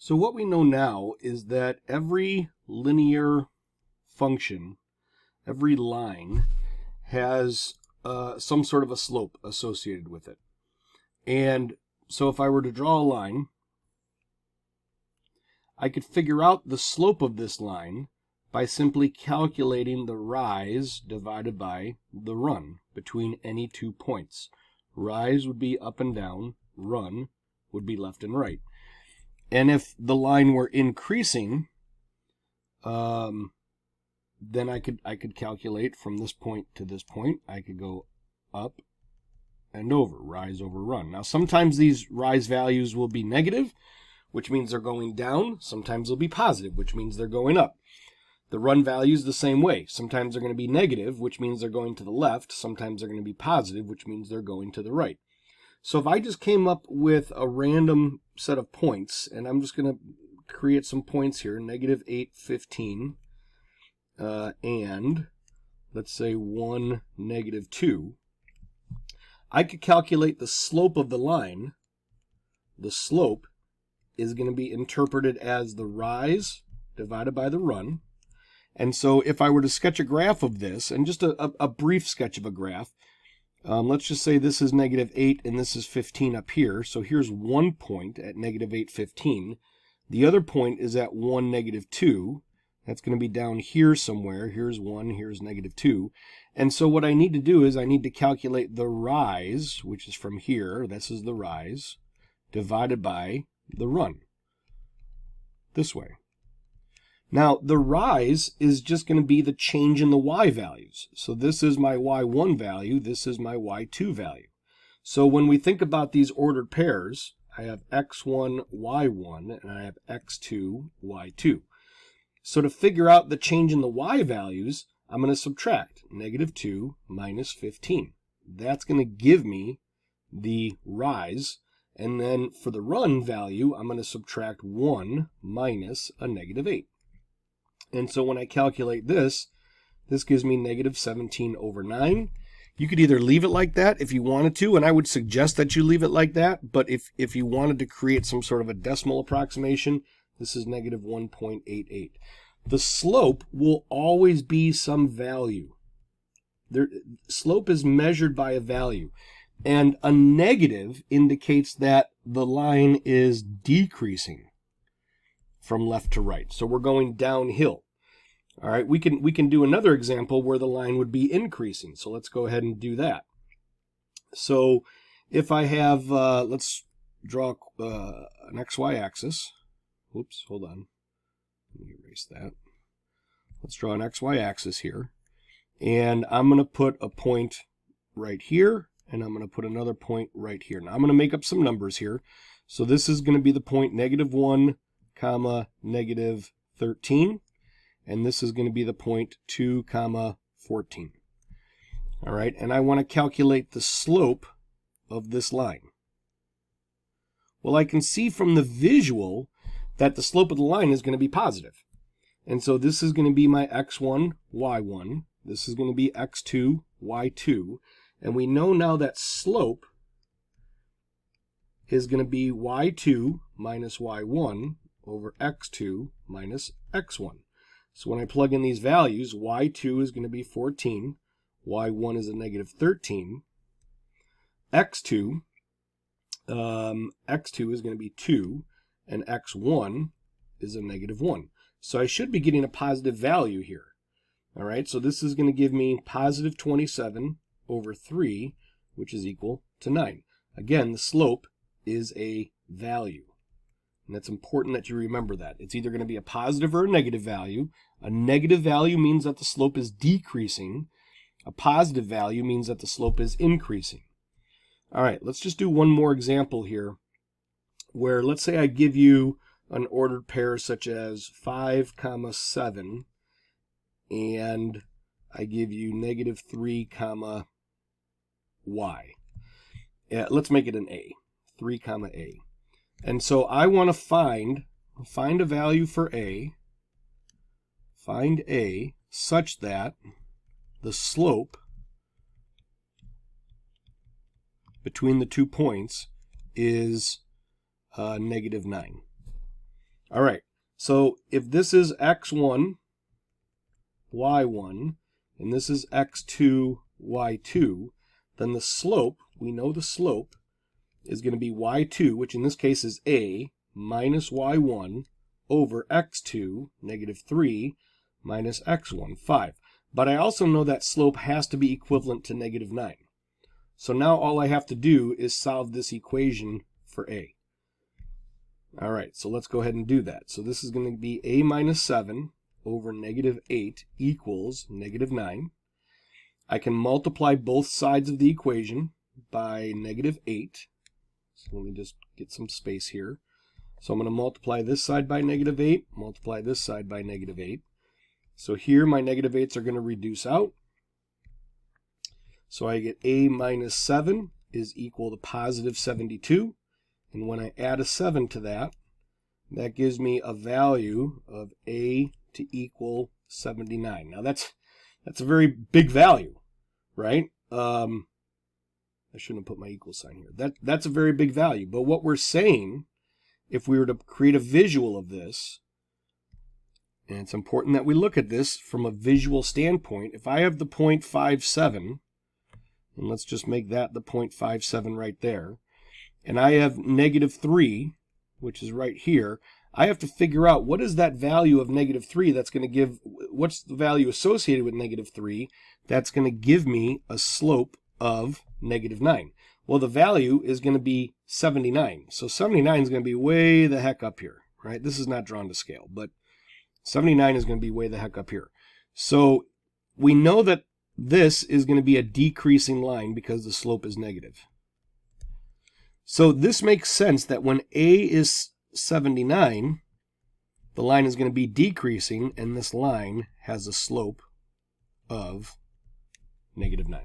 So what we know now is that every linear function, every line, has some sort of a slope associated with it. And so if I were to draw a line, I could figure out the slope of this line by simply calculating the rise divided by the run between any 2 points. Rise would be up and down, run would be left and right. And if the line were increasing, then I could calculate from this point to this point. I could go up and over, rise over run. Now sometimes these rise values will be negative, which means they're going down. Sometimes they'll be positive, which means they're going up. The run values the same way. Sometimes they're going to be negative, which means they're going to the left. Sometimes they're going to be positive, which means they're going to the right. So if I just came up with a random set of points, and I'm just going to create some points here, -8, 15, and let's say 1, -2, I could calculate the slope of the line. The slope is going to be interpreted as the rise divided by the run. And so if I were to sketch a graph of this, and just a brief sketch of a graph, let's just say this is -8 and this is 15 up here. So here's one point at -8, 15. The other point is at 1, -2. That's going to be down here somewhere. Here's 1, here's -2. And so what I need to do is I need to calculate the rise, which is from here, this is the rise, divided by the run, this way. Now, the rise is just going to be the change in the y values. So this is my y1 value, this is my y2 value. So when we think about these ordered pairs, I have x1, y1, and I have x2, y2. So to figure out the change in the y values, I'm going to subtract -2 minus 15. That's going to give me the rise. And then for the run value, I'm going to subtract 1 minus a -8. And so when I calculate this, this gives me -17/9. You could either leave it like that if you wanted to, and I would suggest that you leave it like that. But if you wanted to create some sort of a decimal approximation, this is -1.88. The slope will always be some value. Slope is measured by a value. And a negative indicates that the line is decreasing from left to right. So we're going downhill. All right, we can do another example where the line would be increasing. So let's go ahead and do that. So if I have, let's draw an XY axis. Whoops, hold on. Let me erase that. Let's draw an XY axis here. And I'm going to put a point right here, and I'm going to put another point right here. Now I'm going to make up some numbers here. So this is going to be the point -1, -13. And this is going to be the point 2, 14. All right, and I want to calculate the slope of this line. Well, I can see from the visual that the slope of the line is going to be positive. And so this is going to be my x1, y1. This is going to be x2, y2. And we know now that slope is going to be y2 minus y1 over x2 minus x1. So when I plug in these values, y2 is going to be 14, y1 is a -13, x2 is going to be 2, and x1 is a -1. So I should be getting a positive value here. All right, so this is going to give me positive 27/3, which is equal to 9. Again, the slope is a value. And that's important that you remember that. It's either going to be a positive or a negative value. A negative value means that the slope is decreasing. A positive value means that the slope is increasing. All right, let's just do one more example here, where let's say I give you an ordered pair such as 5, 7, and I give you -3, y. Let's make it an a, 3, a. And so I want to find a value for a, find a such that the slope between the 2 points is -9. All right, so if this is x1, y1, and this is x2, y2, then the slope, we know the slope, is going to be y2, which in this case is a, minus y1 over x2, negative 3, minus x1, 5. But I also know that slope has to be equivalent to negative 9. So now all I have to do is solve this equation for a. All right, so let's go ahead and do that. So this is going to be a minus 7 over negative 8 equals negative 9. I can multiply both sides of the equation by negative 8. So let me just get some space here. So I'm going to multiply this side by negative 8, multiply this side by negative 8. So here my negative 8s are going to reduce out. So I get a minus 7 is equal to positive 72. And when I add a 7 to that, that gives me a value of a to equal 79. Now that's a very big value, right? I shouldn't have put my equal sign here. That's a very big value. But what we're saying, if we were to create a visual of this, and it's important that we look at this from a visual standpoint, if I have the 0.57, and let's just make that the 0.57 right there, and I have negative 3, which is right here, I have to figure out what is that value of negative 3 that's going to give, what's the value associated with negative 3 that's going to give me a slope of negative 9. Well, the value is going to be 79. So 79 is going to be way the heck up here, right? This is not drawn to scale, but 79 is going to be way the heck up here. So we know that this is going to be a decreasing line because the slope is negative. So this makes sense that when a is 79, the line is going to be decreasing, and this line has a slope of negative 9.